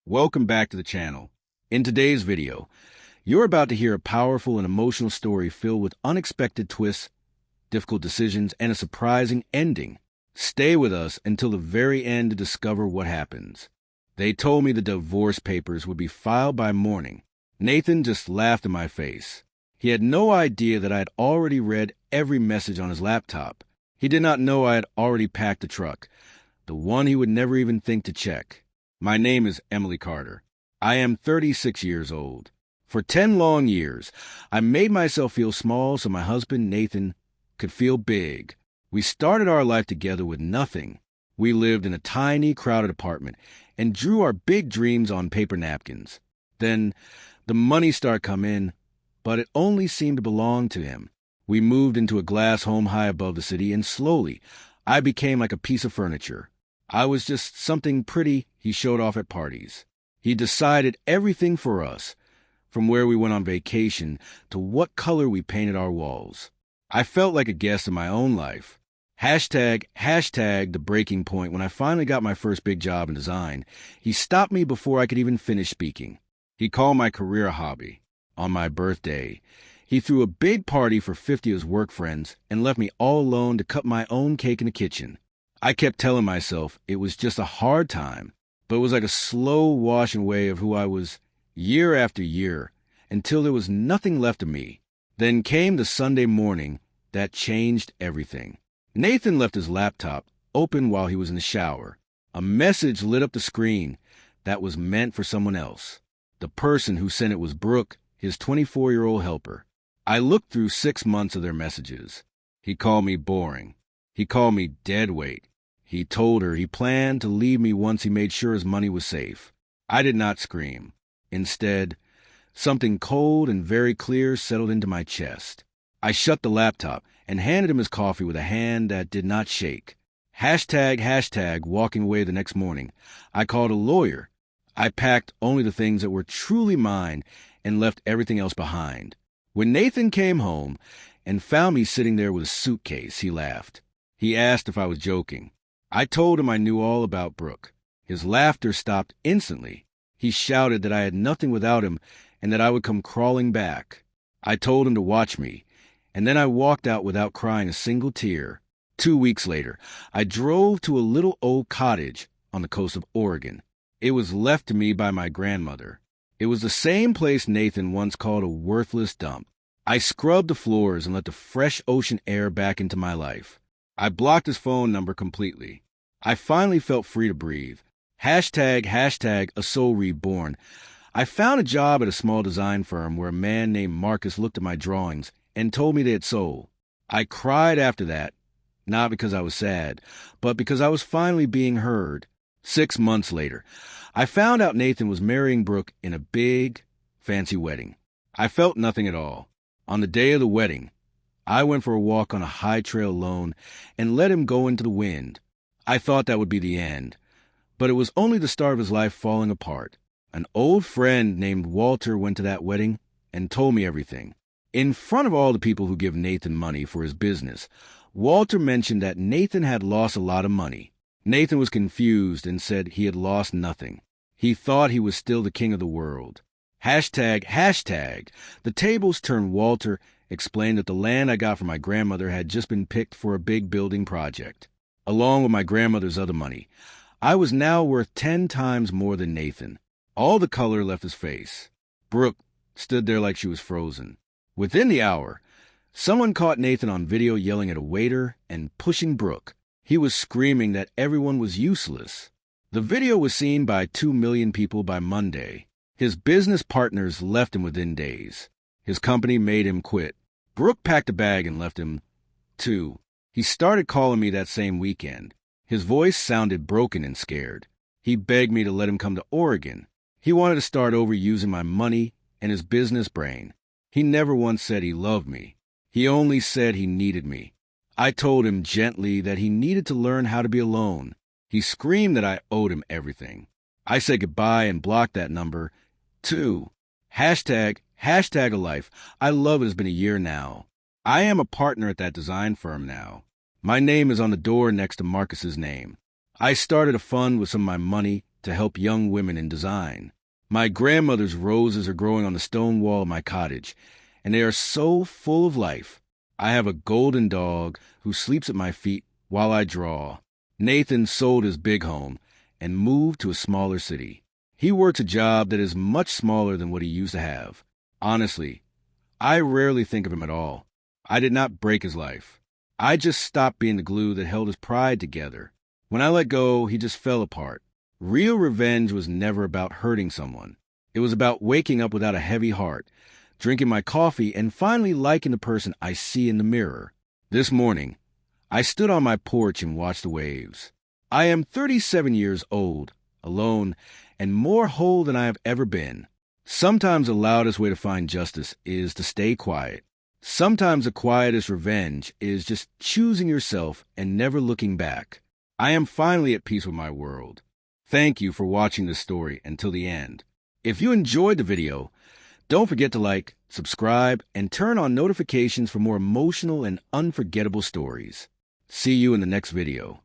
Welcome back to the channel. In today's video, you're about to hear a powerful and emotional story filled with unexpected twists, difficult decisions, and a surprising ending. Stay with us until the very end to discover what happens. They told me the divorce papers would be filed by morning. Nathan just laughed in my face. He had no idea that I had already read every message on his laptop. He did not know I had already packed the truck, the one he would never even think to check. My name is Emily Carter. I am 36 years old. For 10 long years, I made myself feel small so my husband, Nathan, could feel big. We started our life together with nothing. We lived in a tiny, crowded apartment and drew our big dreams on paper napkins. Then the money started to come in, but it only seemed to belong to him. We moved into a glass home high above the city, and slowly, I became like a piece of furniture. I was just something pretty he showed off at parties. He decided everything for us, from where we went on vacation to what color we painted our walls. I felt like a guest in my own life. Hashtag the breaking point when I finally got my first big job in design. He stopped me before I could even finish speaking. He called my career a hobby. On my birthday, he threw a big party for 50 of his work friends and left me all alone to cut my own cake in the kitchen. I kept telling myself it was just a hard time, but it was like a slow washing away of who I was year after year until there was nothing left of me. Then came the Sunday morning that changed everything. Nathan left his laptop open while he was in the shower. A message lit up the screen that was meant for someone else. The person who sent it was Brooke, his 24-year-old helper. I looked through 6 months of their messages. He called me boring. He called me deadweight. He told her he planned to leave me once he made sure his money was safe. I did not scream. Instead, something cold and very clear settled into my chest. I shut the laptop and handed him his coffee with a hand that did not shake. Hashtag walking away the next morning. I called a lawyer. I packed only the things that were truly mine and left everything else behind. When Nathan came home and found me sitting there with a suitcase, he laughed. He asked if I was joking. I told him I knew all about Brooke. His laughter stopped instantly. He shouted that I had nothing without him and that I would come crawling back. I told him to watch me, and then I walked out without crying a single tear. 2 weeks later, I drove to a little old cottage on the coast of Oregon. It was left to me by my grandmother. It was the same place Nathan once called a worthless dump. I scrubbed the floors and let the fresh ocean air back into my life. I blocked his phone number completely. I finally felt free to breathe. Hashtag a soul reborn. I found a job at a small design firm where a man named Marcus looked at my drawings and told me they had sold. I cried after that, not because I was sad, but because I was finally being heard. 6 months later, I found out Nathan was marrying Brooke in a big, fancy wedding. I felt nothing at all. On the day of the wedding, I went for a walk on a high trail alone and let him go into the wind. I thought that would be the end, but it was only the start of his life falling apart. An old friend named Walter went to that wedding and told me everything. In front of all the people who give Nathan money for his business, Walter mentioned that Nathan had lost a lot of money. Nathan was confused and said he had lost nothing. He thought he was still the king of the world. Hashtag. The tables turned. Walter explained that the land I got from my grandmother had just been picked for a big building project. Along with my grandmother's other money, I was now worth 10 times more than Nathan. All the color left his face. Brooke stood there like she was frozen. Within the hour, someone caught Nathan on video yelling at a waiter and pushing Brooke. He was screaming that everyone was useless. The video was seen by 2 million people by Monday. His business partners left him within days. His company made him quit. Brooke packed a bag and left him, too. He started calling me that same weekend. His voice sounded broken and scared. He begged me to let him come to Oregon. He wanted to start over using my money and his business brain. He never once said he loved me. He only said he needed me. I told him gently that he needed to learn how to be alone. He screamed that I owed him everything. I said goodbye and blocked that number, too. Hashtag a life. I love it has been a year now. I am a partner at that design firm now. My name is on the door next to Marcus's name. I started a fund with some of my money to help young women in design. My grandmother's roses are growing on the stone wall of my cottage, and they are so full of life. I have a golden dog who sleeps at my feet while I draw. Nathan sold his big home and moved to a smaller city. He works a job that is much smaller than what he used to have. Honestly, I rarely think of him at all. I did not break his life. I just stopped being the glue that held his pride together. When I let go, he just fell apart. Real revenge was never about hurting someone. It was about waking up without a heavy heart, drinking my coffee, and finally liking the person I see in the mirror. This morning, I stood on my porch and watched the waves. I am 37 years old, alone, and more whole than I have ever been. Sometimes the loudest way to find justice is to stay quiet. Sometimes the quietest revenge is just choosing yourself and never looking back. I am finally at peace with my world. Thank you for watching this story until the end. If you enjoyed the video, don't forget to like, subscribe, and turn on notifications for more emotional and unforgettable stories. See you in the next video.